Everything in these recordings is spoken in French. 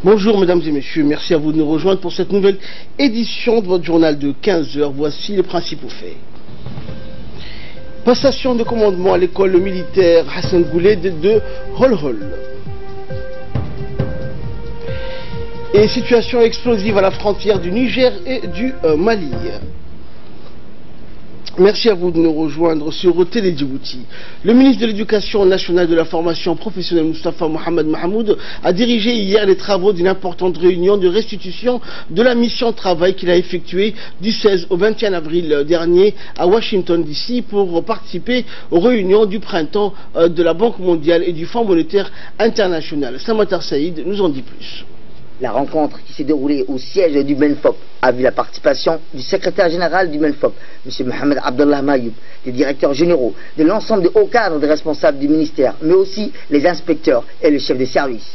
Bonjour mesdames et messieurs, merci à vous de nous rejoindre pour cette nouvelle édition de votre journal de 15h. Voici les principaux faits. Passation de commandement à l'école militaire Hassan Gouled de Holhol. Et situation explosive à la frontière du Niger et du Mali. Merci à vous de nous rejoindre sur Télé Djibouti. Le ministre de l'Éducation nationale et de la formation professionnelle Moustapha Mohamed Mahmoud a dirigé hier les travaux d'une importante réunion de restitution de la mission de travail qu'il a effectuée du 16 au 21 avril dernier à Washington DC pour participer aux réunions du printemps de la Banque mondiale et du Fonds monétaire international. Samatar Saïd nous en dit plus. La rencontre qui s'est déroulée au siège du MENFOP a vu la participation du secrétaire général du MENFOP, M. Mohamed Abdallah Mayoub, des directeurs généraux, de l'ensemble des hauts cadres des responsables du ministère, mais aussi les inspecteurs et les chefs de service.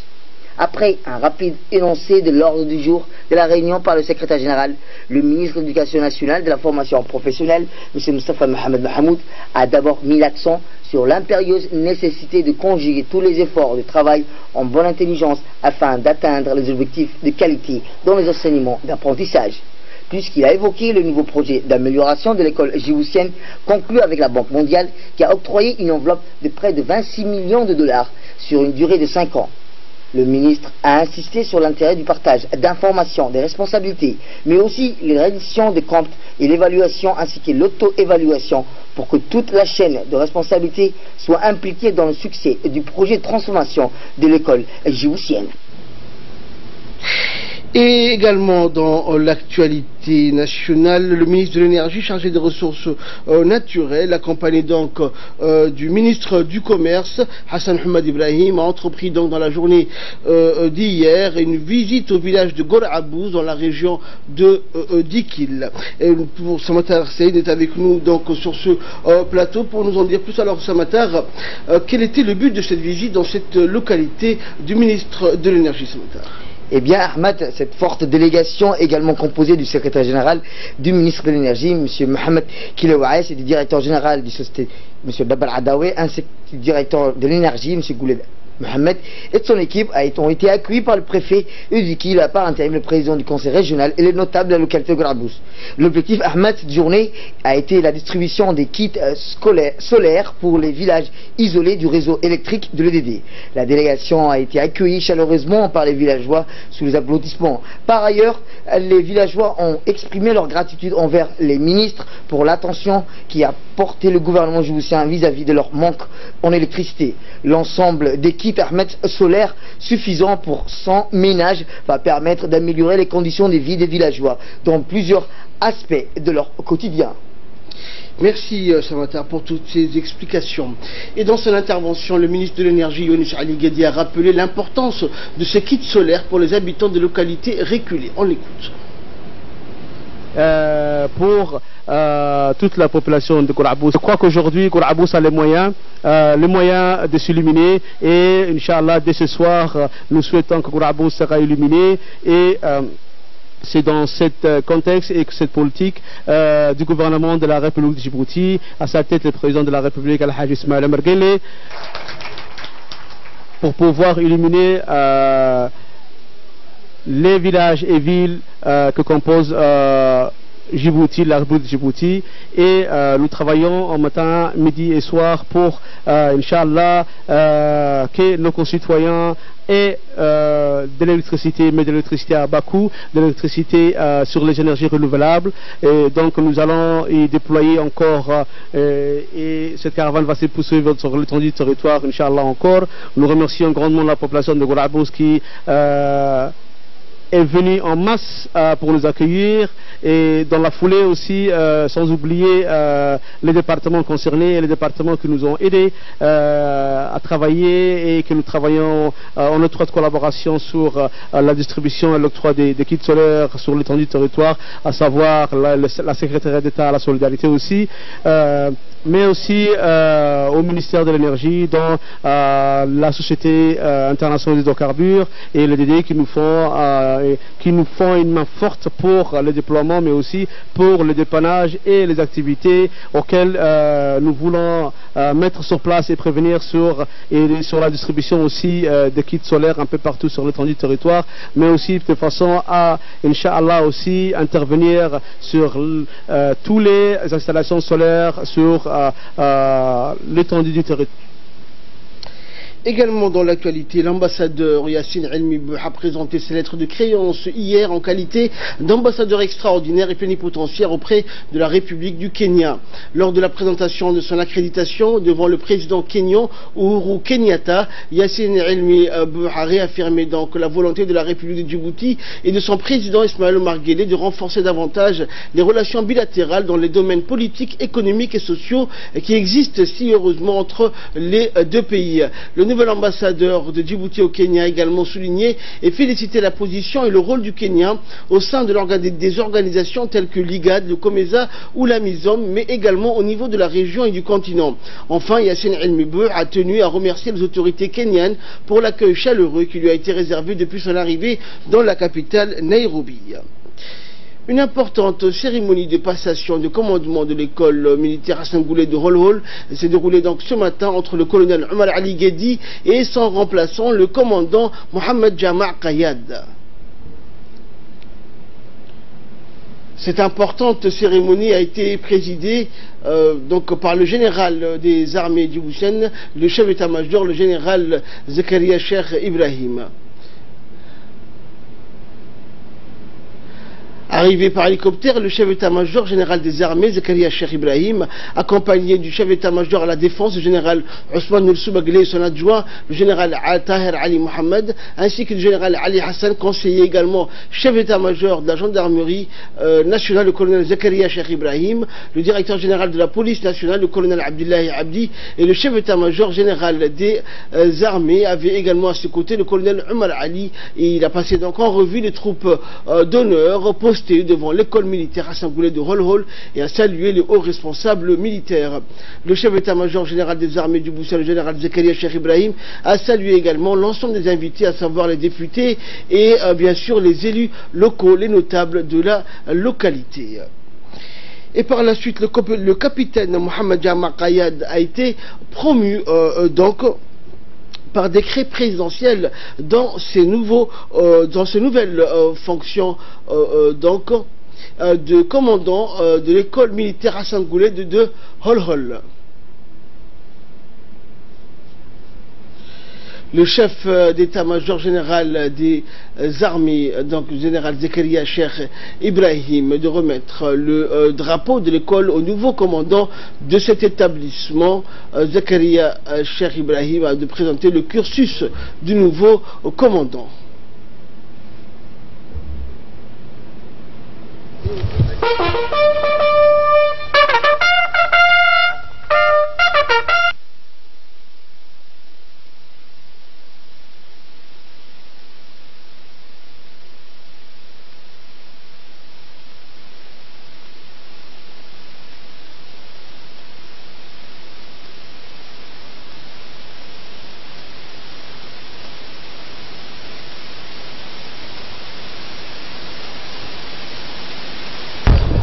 Après un rapide énoncé de l'ordre du jour de la réunion par le secrétaire général, le ministre de l'Éducation nationale et de la formation professionnelle, M. Moustapha Mohamed Mahmoud, a d'abord mis l'accent sur l'impérieuse nécessité de conjuguer tous les efforts de travail en bonne intelligence afin d'atteindre les objectifs de qualité dans les enseignements d'apprentissage. Puisqu'il a évoqué le nouveau projet d'amélioration de l'école djiboutienne conclu avec la Banque mondiale qui a octroyé une enveloppe de près de 26 millions de dollars sur une durée de 5 ans. Le ministre a insisté sur l'intérêt du partage d'informations, des responsabilités, mais aussi les redditions des comptes et l'évaluation ainsi que l'auto-évaluation pour que toute la chaîne de responsabilité soit impliquée dans le succès du projet de transformation de l'école djiboutienne. Et également dans l'actualité nationale, le ministre de l'énergie chargé des ressources naturelles, accompagné donc du ministre du commerce, Hassan Hamad Ibrahim, a entrepris donc dans la journée d'hier une visite au village de Gorabouz dans la région de Dikil. Et pour Samatar Saïd est avec nous donc sur ce plateau pour nous en dire plus. Alors Samatar, quel était le but de cette visite dans cette localité du ministre de l'énergie, Samatar? Eh bien, Ahmed, cette forte délégation également composée du secrétaire général, du ministre de l'énergie, M. Mohamed Kilaouaès, et du directeur général du société, M. Dabal Adaoué, ainsi que du directeur de l'énergie, M. Gouled Mohamed, et de son équipe ont été accueillis par le préfet Udiki, la part intérim, le président du conseil régional et les notables de la localité de Gorabouz. L'objectif, Ahmed, cette journée a été la distribution des kits solaires pour les villages isolés du réseau électrique de l'EDD. La délégation a été accueillie chaleureusement par les villageois sous les applaudissements. Par ailleurs, les villageois ont exprimé leur gratitude envers les ministres pour l'attention qui a porté le gouvernement djiboutien vis-à-vis de leur manque en électricité. L'ensemble des kits Ahmed solaires suffisants pour 100 ménages va permettre d'améliorer les conditions de vie des villageois dans plusieurs aspects de leur quotidien. Merci Samatar pour toutes ces explications. Et dans son intervention, le ministre de l'énergie Younis Ali Gedi a rappelé l'importance de ces kits solaires pour les habitants des localités reculées. On l'écoute. Pour toute la population de Gorabouz. Je crois qu'aujourd'hui, Gorabouz a les moyens de s'illuminer et, Inch'Allah, dès ce soir, nous souhaitons que Gorabouz sera illuminé et c'est dans ce contexte et cette politique du gouvernement de la République de Djibouti, à sa tête le président de la République, Al-Hajj Ismaël Omar Guelleh, pour pouvoir illuminer les villages et villes que compose Djibouti, la République de Djibouti, et nous travaillons en matin, midi et soir pour, Inch'Allah, que nos concitoyens aient de l'électricité, mais de l'électricité à bas coût, de l'électricité sur les énergies renouvelables. Et donc nous allons y déployer encore, et cette caravane va se poursuivre sur l'étendue du territoire, Inch'Allah encore. Nous remercions grandement la population de Gorabouz qui est venu en masse pour nous accueillir, et dans la foulée aussi, sans oublier les départements concernés et les départements qui nous ont aidés à travailler et que nous travaillons en étroite collaboration sur la distribution et l'octroi des kits solaires sur l'étendue du territoire, à savoir la secrétaire d'État à la solidarité aussi, mais aussi au ministère de l'énergie, dans la Société internationale des hydrocarbures et le DD qui nous font une main forte pour le déploiement, mais aussi pour le dépannage et les activités auxquelles nous voulons mettre sur place et prévenir sur la distribution aussi des kits solaires un peu partout sur l'étendue du territoire, mais aussi de façon à, Inch'Allah, aussi intervenir sur toutes les installations solaires sur l'étendue du territoire. Également dans l'actualité, l'ambassadeur Yassine Elmi a présenté ses lettres de créance hier en qualité d'ambassadeur extraordinaire et plénipotentiaire auprès de la République du Kenya. Lors de la présentation de son accréditation devant le président kényan Uhuru Kenyatta, Yassine Elmi a réaffirmé donc la volonté de la République de Djibouti et de son président Ismaël Omar Guelleh de renforcer davantage les relations bilatérales dans les domaines politiques, économiques et sociaux qui existent si heureusement entre les deux pays. Le nouvel ambassadeur de Djibouti au Kenya a également souligné et félicité la position et le rôle du Kenya au sein de des organisations telles que l'IGAD, le COMESA ou la MISOM, mais également au niveau de la région et du continent. Enfin, Yassine Elmi a tenu à remercier les autorités kenyanes pour l'accueil chaleureux qui lui a été réservé depuis son arrivée dans la capitale Nairobi. Une importante cérémonie de passation de commandement de l'école militaire Hassan Goulet de Holhol s'est déroulée donc ce matin entre le colonel Omar Ali Guedi et son remplaçant, le commandant Mohamed Jama' Kayad. Cette importante cérémonie a été présidée donc par le général des armées djiboutiennes, le chef d'état-major, le général Zakaria Cheikh Ibrahim. Arrivé par hélicoptère, le chef d'état-major général des armées, Zakaria Cheikh Ibrahim, accompagné du chef d'état-major à la défense, le général Ousmane Noursoubaglé et son adjoint, le général Tahir Ali Mohamed, ainsi que le général Ali Hassan, conseiller également, chef d'état-major de la gendarmerie nationale, le colonel Zakaria Cheikh Ibrahim, le directeur général de la police nationale, le colonel Abdullahi Abdi, et le chef d'état-major général des armées avait également à ses côtés le colonel Omar Ali, et il a passé donc en revue les troupes d'honneur postées devant l'école militaire Hassan Goulet de Holhol et a salué les hauts responsables militaires. Le chef d'état-major général des armées du Boussa, le général Zakaria Cheikh Ibrahim, a salué également l'ensemble des invités, à savoir les députés et bien sûr les élus locaux, les notables de la localité. Et par la suite, le capitaine Mohamed Jama' Kayad a été promu donc par décret présidentiel dans ces nouvelles fonctions donc de commandant de l'école militaire Hassan Goulet de Holhol. Le chef d'état-major général des armées, donc le général Zakaria Cheikh Ibrahim, de remettre le drapeau de l'école au nouveau commandant de cet établissement. Zakaria Cheikh Ibrahim a de présenter le cursus du nouveau commandant.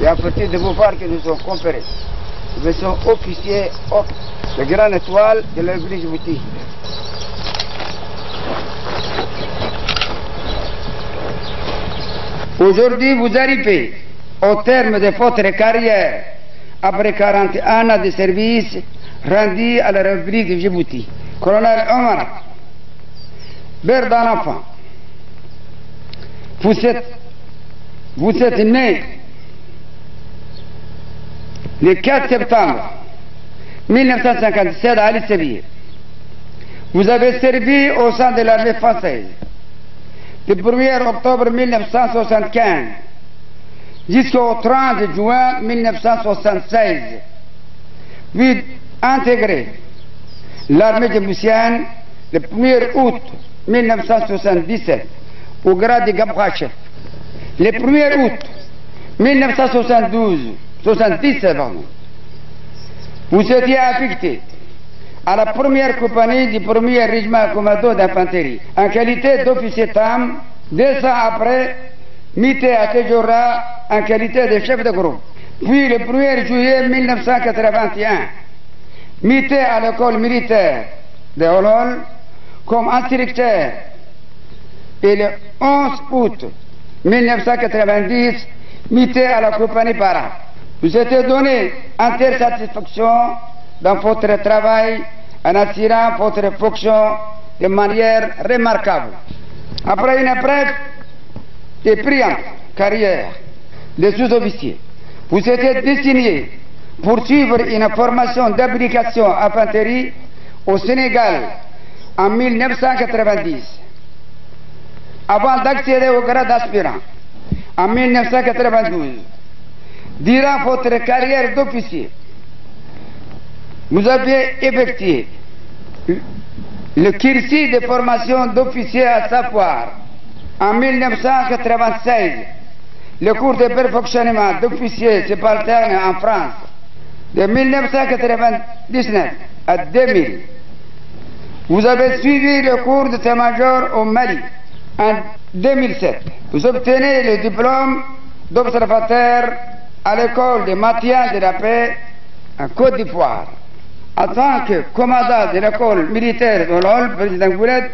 Et à partir de pouvoirs que nous sommes conférés, nous sommes officiers de grande étoile de la République Djibouti. Aujourd'hui, vous arrivez au terme de votre carrière après 41 ans de service rendu à la République de Djibouti. Colonel Omar, père d'un enfant, vous êtes né le 4 septembre 1957 à Ali Sebir. Vous avez servi au sein de l'armée française. du 1er octobre 1975 jusqu'au 30 juin 1976, puis intégré l'armée djiboutienne le 1er août 1977 au grade de Gabra-chef. Le 1er août 1977, vous étiez affecté à la première compagnie du 1er régiment commando d'infanterie en qualité d'officier TAM. 2 ans après, muté à ce jour-là en qualité de chef de groupe. Puis le 1er juillet 1981, muté à l'école militaire de Holol comme instructeur. Et le 11 août 1990, muté à la compagnie Para. Vous étiez donné entière satisfaction dans votre travail en assurant votre fonction de manière remarquable. Après une épreuve et brillante carrière de sous-officier, vous étiez désigné pour suivre une formation d'application infanterie au Sénégal en 1990. Avant d'accéder au grade d'aspirant en 1992, durant votre carrière d'officier, vous avez effectué le cursus de formation d'officier, à savoir en 1996 le cours de perfectionnement d'officier subalterne en France. De 1999 à 2000, vous avez suivi le cours d'état-major au Mali. En 2007, vous obtenez le diplôme d'observateur à l'école de maintien de la paix en Côte d'Ivoire. En tant que commandant de l'école militaire de l'OL, président Goulet,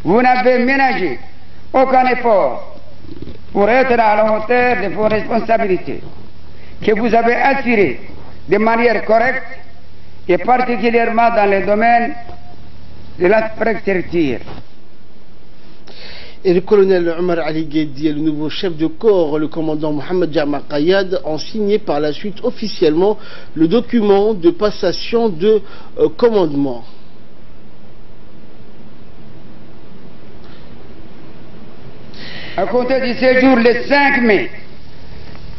vous n'avez ménagé aucun effort pour être à la hauteur de vos responsabilités, que vous avez assurées de manière correcte et particulièrement dans le domaine de l'infrastructure. Et le colonel Omar Ali Guedi et le nouveau chef de corps, le commandant Mohamed Jama Kayad, ont signé par la suite officiellement le document de passation de commandement. À compter du séjour le 5 mai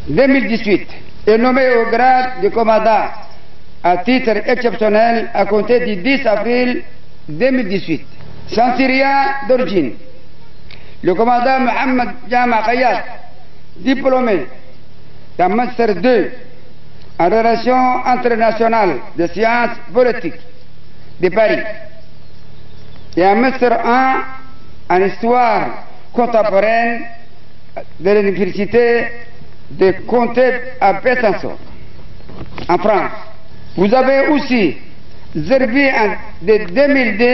2018, est nommé au grade de commandant à titre exceptionnel à compter du 10 avril 2018. Centurien d'origine, le commandant Mohamed Jama Kayad, diplômé d'un Master 2 en relations internationales de sciences politiques de Paris et un Master 1 en histoire contemporaine de l'université de Comté à Besançon, en France. Vous avez aussi servi de 2002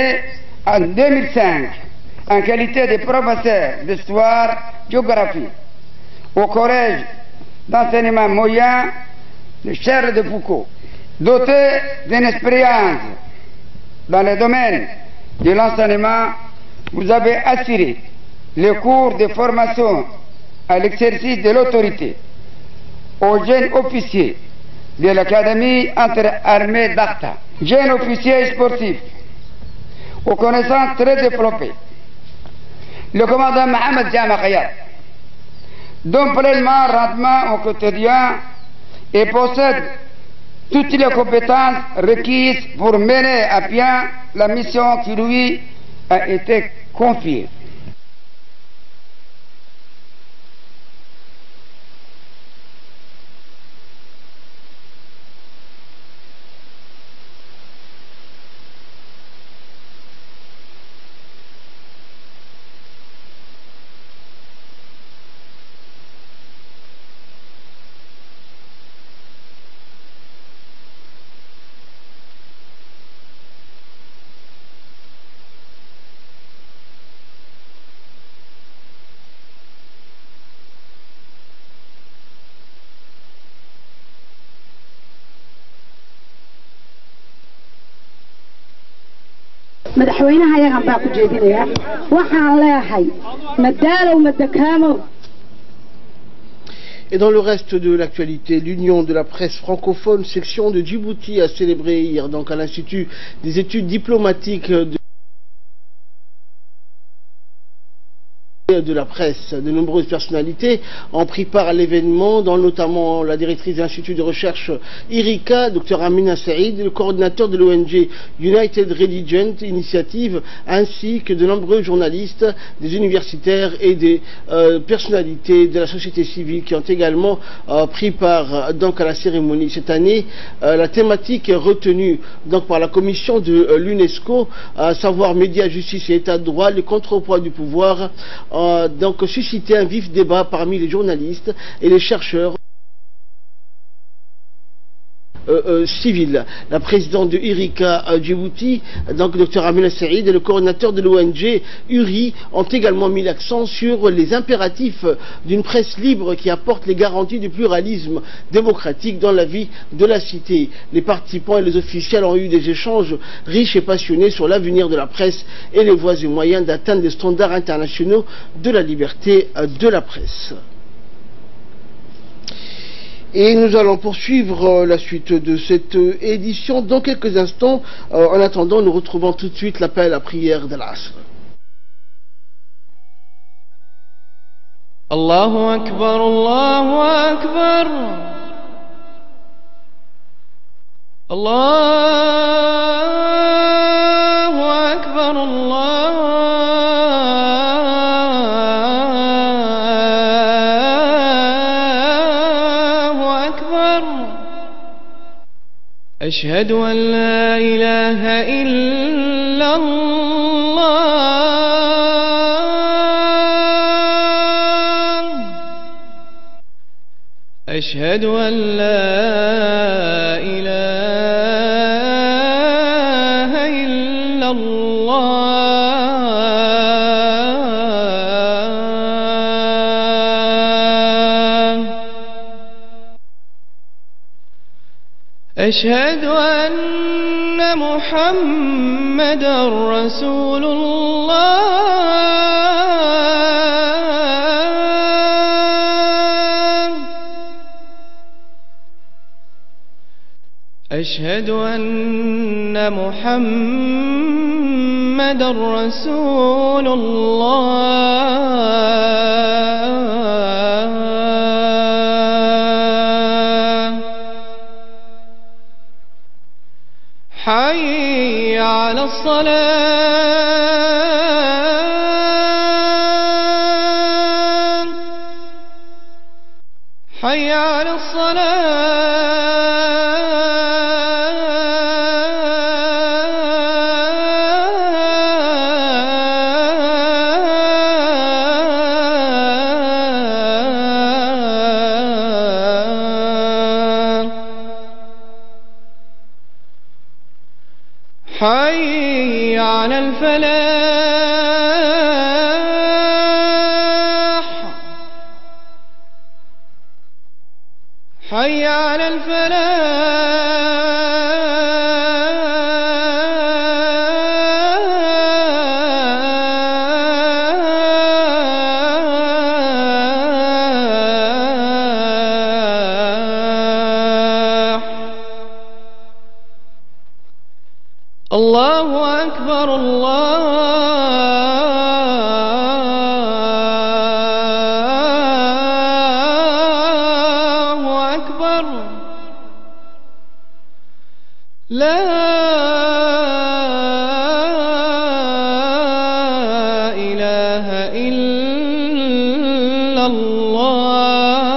à 2005 en qualité de professeur d'histoire-géographie au collège d'enseignement moyen de Charles de Foucault. Doté d'une expérience dans le domaine de l'enseignement, vous avez assuré le cours de formation à l'exercice de l'autorité aux jeunes officiers de l'Académie entre-armées d'Arta, jeunes officiers sportifs aux connaissances très développées. Le commandant Mohamed Jama Kayad donne pleinement rendement au quotidien et possède toutes les compétences requises pour mener à bien la mission qui lui a été confiée. madaxweynaha ayagan baa ku jeedinaya waxaan leeyahay madaalow madakaamo. Et dans le reste de l'actualité, l'Union de la presse francophone section de Djibouti a célébré hier donc à l'Institut des études diplomatiques de de la presse. De nombreuses personnalités ont pris part à l'événement, dont notamment la directrice de l'Institut de recherche IRICA, Dr Amina Saïd, le coordinateur de l'ONG United Religion Initiative, ainsi que de nombreux journalistes, des universitaires et des personnalités de la société civile qui ont également pris part donc à la cérémonie. Cette année, la thématique retenue donc par la commission de l'UNESCO, à savoir médias, justice et état de droit, le contrepoids du pouvoir, donc susciter un vif débat parmi les journalistes et les chercheurs civils. La présidente de IRICA Djibouti, donc Dr Amina Saïd, et le coordinateur de l'ONG URI ont également mis l'accent sur les impératifs d'une presse libre qui apporte les garanties du pluralisme démocratique dans la vie de la cité. Les participants et les officiels ont eu des échanges riches et passionnés sur l'avenir de la presse et les voies et moyens d'atteindre des standards internationaux de la liberté de la presse. Et nous allons poursuivre la suite de cette édition dans quelques instants. En attendant, nous retrouvons tout de suite l'appel à la prière de l'Asr. Allahu Akbar, Allahu Akbar, Allahu Akbar, أشهد أن لا إله إلا الله أشهد أن لا إله إلا الله أشهد أن محمدا رسول الله أشهد أن محمدا رسول الله حي على الصلاة حي على حي على الفلاح حي على الله أكبر الله أكبر لا إله إلا الله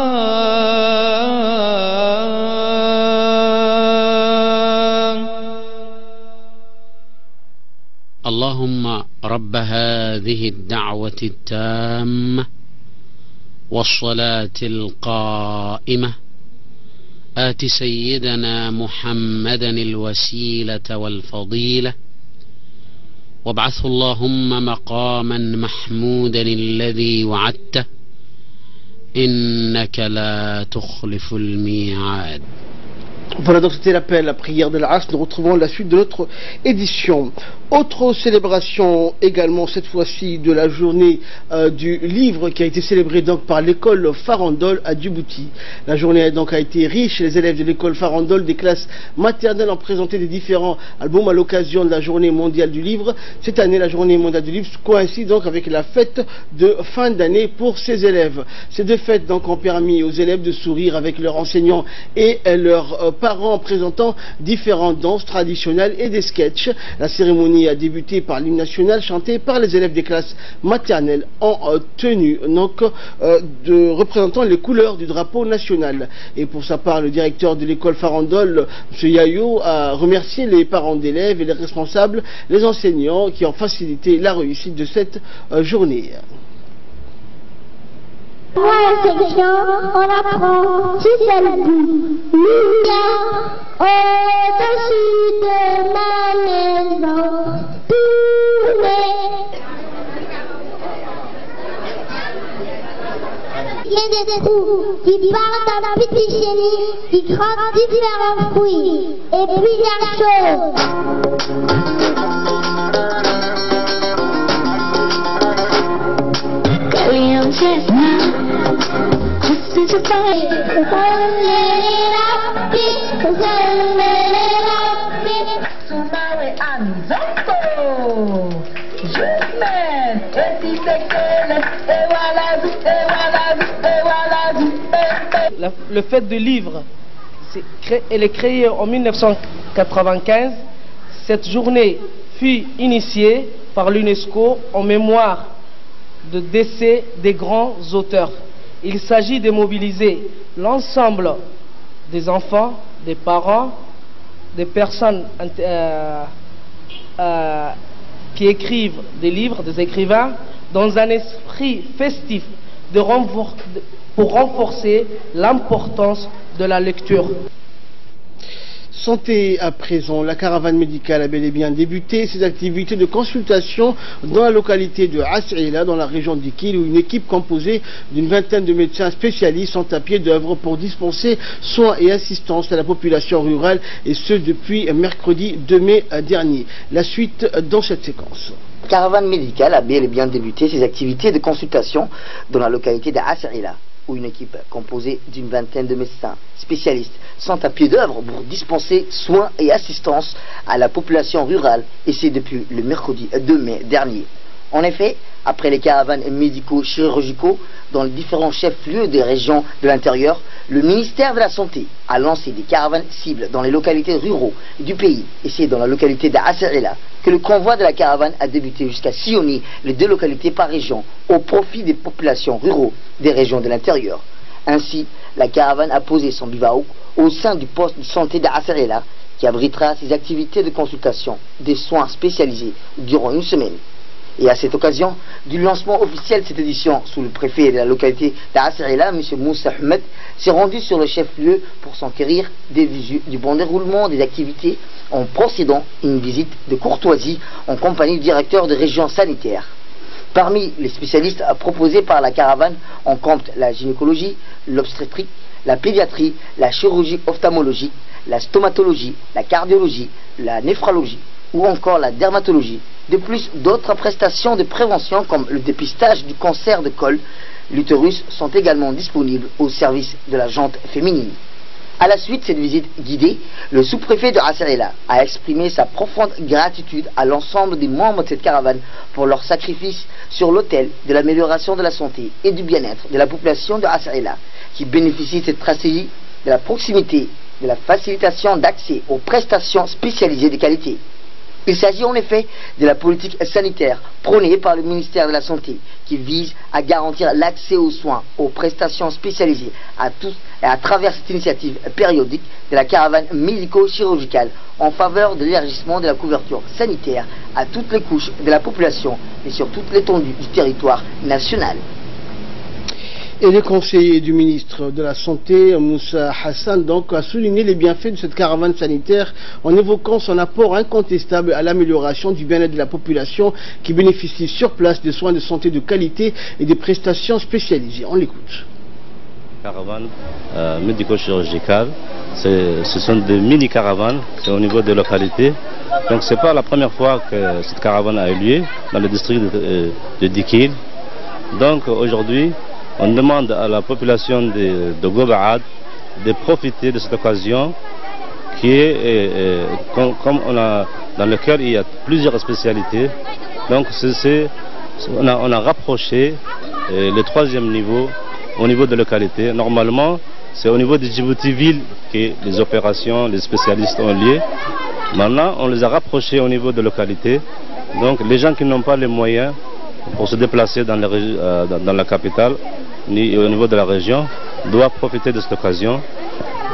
اللهم رب هذه الدعوة التامة والصلاة القائمة آت سيدنا محمدا الوسيلة والفضيلة وابعثه اللهم مقاما محمودا الذي وعدته إنك لا تخلف الميعاد. Voilà, donc c'était l'appel, la prière de l'Asr. Nous retrouvons la suite de notre édition. Autre célébration également, cette fois-ci de la journée du livre qui a été célébrée donc par l'école Farandole à Djibouti. La journée donc a été riche. Les élèves de l'école Farandole des classes maternelles ont présenté des différents albums à l'occasion de la journée mondiale du livre. Cette année, la journée mondiale du livre coïncide donc avec la fête de fin d'année pour ces élèves. Ces deux fêtes donc ont permis aux élèves de sourire avec leurs enseignants et leurs parents en présentant différentes danses traditionnelles et des sketchs. La cérémonie a débuté par l'hymne national chanté par les élèves des classes maternelles en tenue donc de représentant les couleurs du drapeau national. Et pour sa part, le directeur de l'école Farandole, M. Yayo, a remercié les parents d'élèves et les responsables, les enseignants qui ont facilité la réussite de cette journée. Moi, section, on apprend si c'est le bout. Au-dessus de ma maison, il y a des trous qui partent d'un petit chéri, qui croquent différents fruits, et plusieurs choses. Le fait de livre, elle est créée en 1995. Cette journée fut initiée par l'UNESCO en mémoire de décès des grands auteurs. Il s'agit de mobiliser l'ensemble des enfants, des parents, des personnes qui écrivent des livres, des écrivains, dans un esprit festif pour renforcer l'importance de la lecture. Santé à présent, la caravane médicale a bel et bien débuté ses activités de consultation dans la localité de As'ila, dans la région d'Ikil, où une équipe composée d'une vingtaine de médecins spécialistes sont à pied d'œuvre pour dispenser soins et assistance à la population rurale, et ce depuis mercredi 2 mai dernier. La suite dans cette séquence. La caravane médicale a bel et bien débuté ses activités de consultation dans la localité d'As'ila, où une équipe composée d'une vingtaine de médecins spécialistes sont à pied d'œuvre pour dispenser soins et assistance à la population rurale, et c'est depuis le mercredi 2 mai dernier. En effet, après les caravanes médico-chirurgicaux dans les différents chefs-lieux des régions de l'intérieur, le ministère de la Santé a lancé des caravanes cibles dans les localités ruraux du pays, et c'est dans la localité d'As'ila que le convoi de la caravane a débuté jusqu'à sillonner les deux localités par région au profit des populations ruraux des régions de l'intérieur. Ainsi, la caravane a posé son bivouac au sein du poste de santé d'As'ila qui abritera ses activités de consultation des soins spécialisés durant une semaine. Et à cette occasion du lancement officiel de cette édition, sous le préfet de la localité d'As'ila, M. Moussa Ahmed, s'est rendu sur le chef-lieu pour s'enquérir des visus du bon déroulement des activités en procédant une visite de courtoisie en compagnie du directeur de région sanitaire. Parmi les spécialistes proposés par la caravane, on compte la gynécologie, l'obstétrique, la pédiatrie, la chirurgie ophtalmologique, la stomatologie, la cardiologie, la néphrologie ou encore la dermatologie. De plus, d'autres prestations de prévention comme le dépistage du cancer de col, l'utérus sont également disponibles au service de la jante féminine. À la suite de cette visite guidée, le sous-préfet de As'ila a exprimé sa profonde gratitude à l'ensemble des membres de cette caravane pour leur sacrifice sur l'autel de l'amélioration de la santé et du bien-être de la population de As'ila, qui bénéficie de cette stratégie de la proximité, de la facilitation d'accès aux prestations spécialisées de qualité. Il s'agit en effet de la politique sanitaire prônée par le ministère de la Santé, qui vise à garantir l'accès aux soins, aux prestations spécialisées à tous et à travers cette initiative périodique de la caravane médico-chirurgicale en faveur de l'élargissement de la couverture sanitaire à toutes les couches de la population et sur toute l'étendue du territoire national. Et le conseiller du ministre de la Santé, Moussa Hassan, donc, a souligné les bienfaits de cette caravane sanitaire en évoquant son apport incontestable à l'amélioration du bien-être de la population qui bénéficie sur place de soins de santé de qualité et des prestations spécialisées. On l'écoute. caravanes médico-chirurgicales. Ce sont des mini-caravanes, c'est au niveau des localités. Donc ce n'est pas la première fois que cette caravane a eu lieu dans le district de Dikil. Donc aujourd'hui, on demande à la population de Gobaad de profiter de cette occasion qui est, comme on a, dans lequel il y a plusieurs spécialités. Donc on a rapproché le troisième niveau au niveau de localité. Normalement, c'est au niveau de Djibouti-Ville que les opérations, les spécialistes ont lieu. Maintenant, on les a rapprochés au niveau de localité. Donc les gens qui n'ont pas les moyens pour se déplacer dans la capitale, ni au niveau de la région, doivent profiter de cette occasion.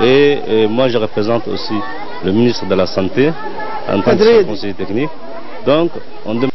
Et moi, je représente aussi le ministre de la Santé en tant que conseiller technique. Donc, on demande...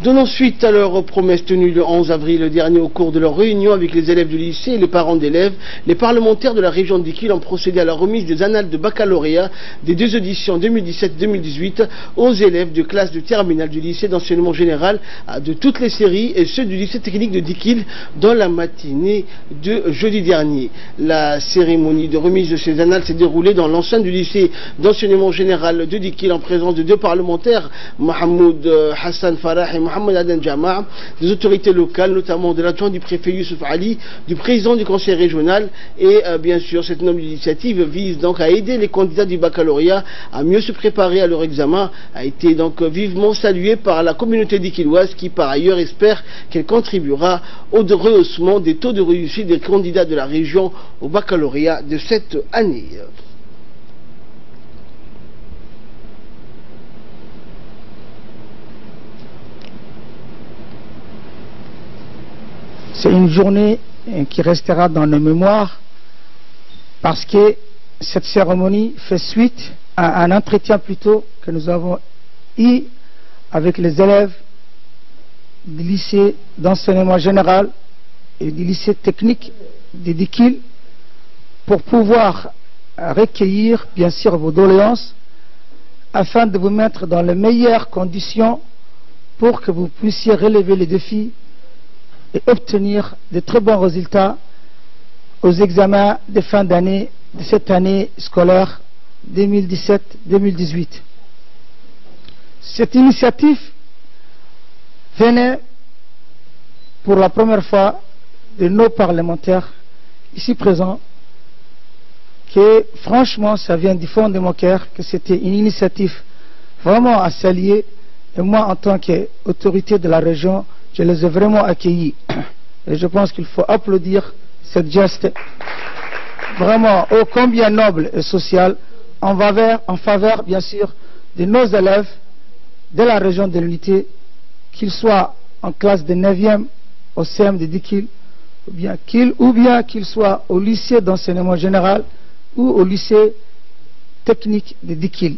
Donnons suite à leurs promesses tenues le 11 avril dernier au cours de leur réunion avec les élèves du lycée et les parents d'élèves. Les parlementaires de la région de Dikil ont procédé à la remise des annales de baccalauréat des deux éditions 2017-2018 aux élèves de classe de terminale du lycée d'enseignement général de toutes les séries et ceux du lycée technique de Dikil dans la matinée de jeudi dernier. La cérémonie de remise de ces annales s'est déroulée dans l'enceinte du lycée d'enseignement général de Dikil en présence de deux parlementaires, Mohamed Hassan Farah et Mohamed Aden Jama', des autorités locales, notamment de l'adjoint du préfet Youssouf Ali, du président du conseil régional. Et bien sûr, cette noble initiative vise donc à aider les candidats du baccalauréat à mieux se préparer à leur examen, a été donc vivement saluée par la communauté dikiloise qui par ailleurs espère qu'elle contribuera au rehaussement des taux de réussite des candidats de la région au baccalauréat de cette année. C'est une journée qui restera dans nos mémoires parce que cette cérémonie fait suite à un entretien plutôt que nous avons eu avec les élèves du lycée d'enseignement général et du lycée technique de Dikil pour pouvoir recueillir bien sûr vos doléances afin de vous mettre dans les meilleures conditions pour que vous puissiez relever les défis et obtenir de très bons résultats aux examens de fin d'année de cette année scolaire 2017-2018. Cette initiative venait pour la première fois de nos parlementaires ici présents, que franchement ça vient du fond de mon cœur, que c'était une initiative vraiment à saluer, et moi en tant qu'autorité de la région, je les ai vraiment accueillis et je pense qu'il faut applaudir ce geste vraiment ô combien noble et social en faveur bien sûr de nos élèves de la région de l'unité, qu'ils soient en classe de 9e au CM de Dikil ou bien qu'ils soient au lycée d'enseignement général ou au lycée technique de Dikil.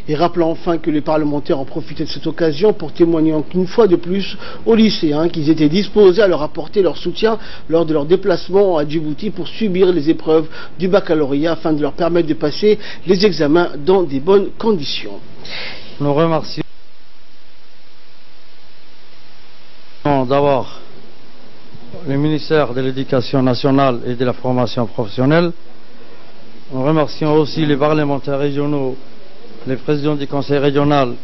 Et rappelons enfin que les parlementaires ont profité de cette occasion pour témoigner une fois de plus aux lycéens qu'ils étaient disposés à leur apporter leur soutien lors de leur déplacement à Djibouti pour subir les épreuves du baccalauréat afin de leur permettre de passer les examens dans des bonnes conditions. Nous remercions d'abord le ministère de l'Éducation nationale et de la formation professionnelle. Nous remercions aussi les parlementaires régionaux, les présidents du conseil régional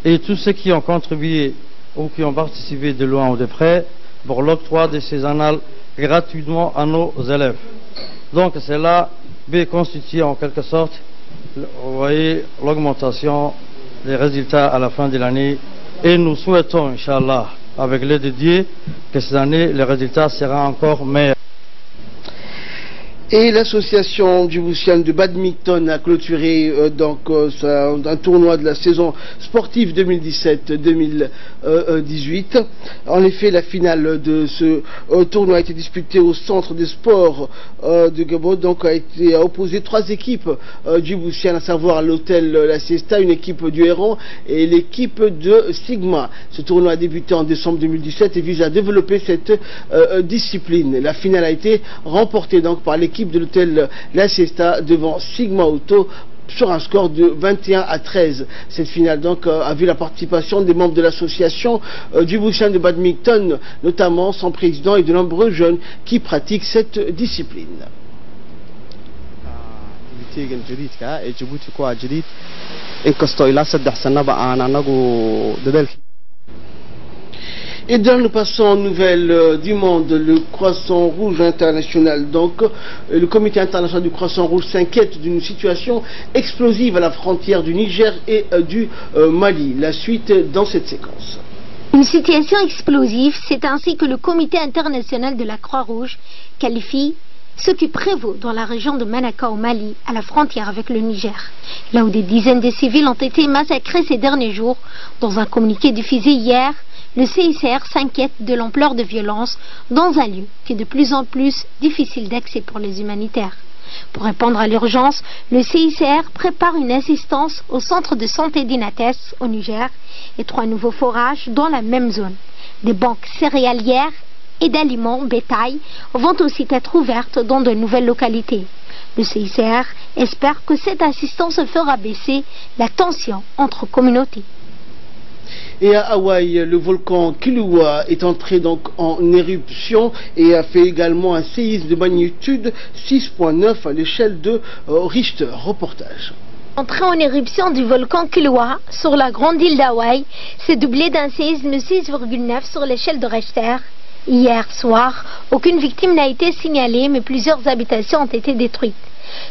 et tous ceux qui ont contribué ou qui ont participé de loin ou de près pour l'octroi de ces annales gratuitement à nos élèves. Donc cela constitue en quelque sorte, vous voyez, l'augmentation des résultats à la fin de l'année, et nous souhaitons, Inch'Allah, avec l'aide de Dieu, que cette année, les résultats seront encore meilleurs. Et l'association djiboutienne de badminton a clôturé un tournoi de la saison sportive 2017-2018. En effet, la finale de ce tournoi a été disputée au centre des sports de Gabon. Donc a opposé trois équipes djiboutiennes, à savoir l'hôtel La Siesta, une équipe du Héron et l'équipe de Sigma. Ce tournoi a débuté en décembre 2017 et vise à développer cette discipline. La finale a été remportée donc par l'équipe de l'hôtel La Siesta devant Sigma Auto sur un score de 21-13. Cette finale donc a vu la participation des membres de l'association djiboutienne de badminton, notamment son président et de nombreux jeunes qui pratiquent cette discipline. Et donc nous passons aux nouvelles du monde. Le Croissant Rouge International, donc le Comité International du Croissant Rouge s'inquiète d'une situation explosive à la frontière du Niger et du Mali. La suite dans cette séquence. Une situation explosive, c'est ainsi que le Comité International de la Croix-Rouge qualifie ce qui prévaut dans la région de Manaka au Mali, à la frontière avec le Niger, là où des dizaines de civils ont été massacrés ces derniers jours. Dans un communiqué diffusé hier, le CICR s'inquiète de l'ampleur de violence dans un lieu qui est de plus en plus difficile d'accès pour les humanitaires. Pour répondre à l'urgence, le CICR prépare une assistance au centre de santé d'Inates au Niger et 3 nouveaux forages dans la même zone. Des banques céréalières et d'aliments bétail vont aussi être ouvertes dans de nouvelles localités. Le CICR espère que cette assistance fera baisser la tension entre communautés. Et à Hawaï, le volcan Kilauea est entré donc en éruption et a fait également un séisme de magnitude 6.9 à l'échelle de Richter. Reportage. L'entrée en éruption du volcan Kilauea sur la grande île d'Hawaï s'est doublée d'un séisme de 6,9 sur l'échelle de Richter. Hier soir, aucune victime n'a été signalée, mais plusieurs habitations ont été détruites.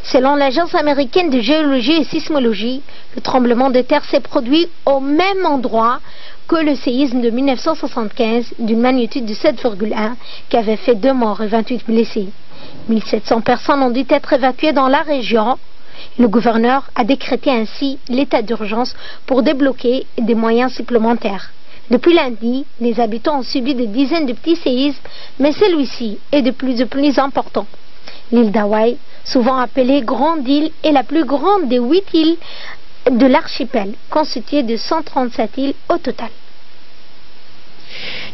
Selon l'Agence américaine de géologie et sismologie, le tremblement de terre s'est produit au même endroit que le séisme de 1975 d'une magnitude de 7,1 qui avait fait 2 morts et 28 blessés. 1700 personnes ont dû être évacuées dans la région. Le gouverneur a décrété ainsi l'état d'urgence pour débloquer des moyens supplémentaires. Depuis lundi, les habitants ont subi des dizaines de petits séismes, mais celui-ci est de plus en plus important. L'île d'Hawaï, souvent appelée Grande Île, est la plus grande des 8 îles de l'archipel, constituée de 137 îles au total.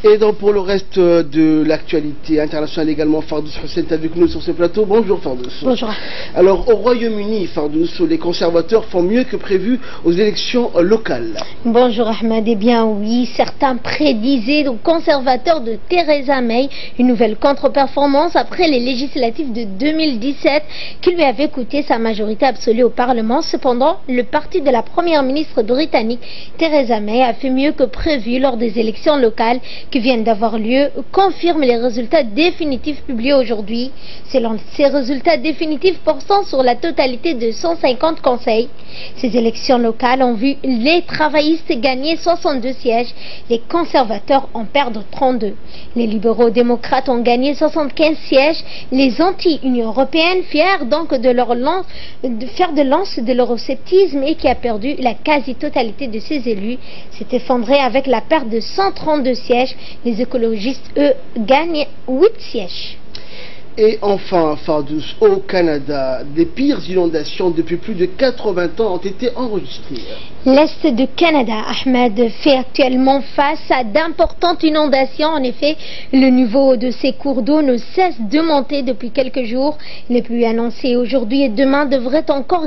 Et donc pour le reste de l'actualité internationale également, Fardous Hussein est avec nous sur ce plateau. Bonjour Fardous. Bonjour. Alors au Royaume-Uni, Fardous, les conservateurs font mieux que prévu aux élections locales. Bonjour Ahmed. Eh bien oui, certains prédisaient aux conservateurs de Theresa May une nouvelle contre-performance après les législatives de 2017 qui lui avaient coûté sa majorité absolue au Parlement. Cependant, le parti de la première ministre britannique Theresa May a fait mieux que prévu lors des élections locales qui viennent d'avoir lieu, confirment les résultats définitifs publiés aujourd'hui. Selon ces résultats définitifs portant sur la totalité de 150 conseils, ces élections locales ont vu les travaillistes gagner 62 sièges, les conservateurs en perdre 32. Les libéraux-démocrates ont gagné 75 sièges, les anti-Union européenne, fiers donc de faire de lance de l'eurosceptisme et qui a perdu la quasi-totalité de ses élus, s'est effondré avec la perte de 132 sièges. Les écologistes, eux, gagnent 8 sièges. Et enfin, Fardous, au Canada, des pires inondations depuis plus de 80 ans ont été enregistrées. L'Est du Canada, Ahmed, fait actuellement face à d'importantes inondations. En effet, le niveau de ces cours d'eau ne cesse de monter depuis quelques jours. Les pluies annoncées aujourd'hui et demain devraient encore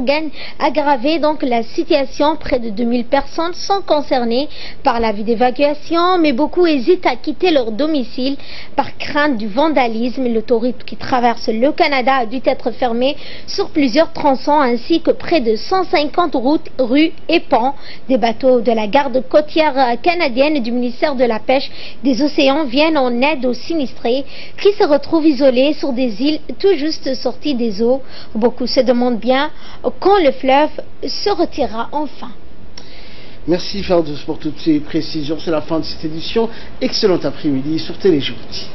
aggraver donc la situation. Près de 2000 personnes sont concernées par l'avis d'évacuation, mais beaucoup hésitent à quitter leur domicile par crainte du vandalisme. L'autoroute qui traverse le Canada a dû être fermée sur plusieurs tronçons ainsi que près de 150 routes, rues et ponts. Des bateaux de la garde côtière canadienne et du ministère de la Pêche des Océans viennent en aide aux sinistrés qui se retrouvent isolés sur des îles tout juste sorties des eaux. Beaucoup se demandent bien quand le fleuve se retirera enfin. Merci Fardous pour toutes ces précisions. C'est la fin de cette édition. Excellent après-midi sur Télé Djibouti.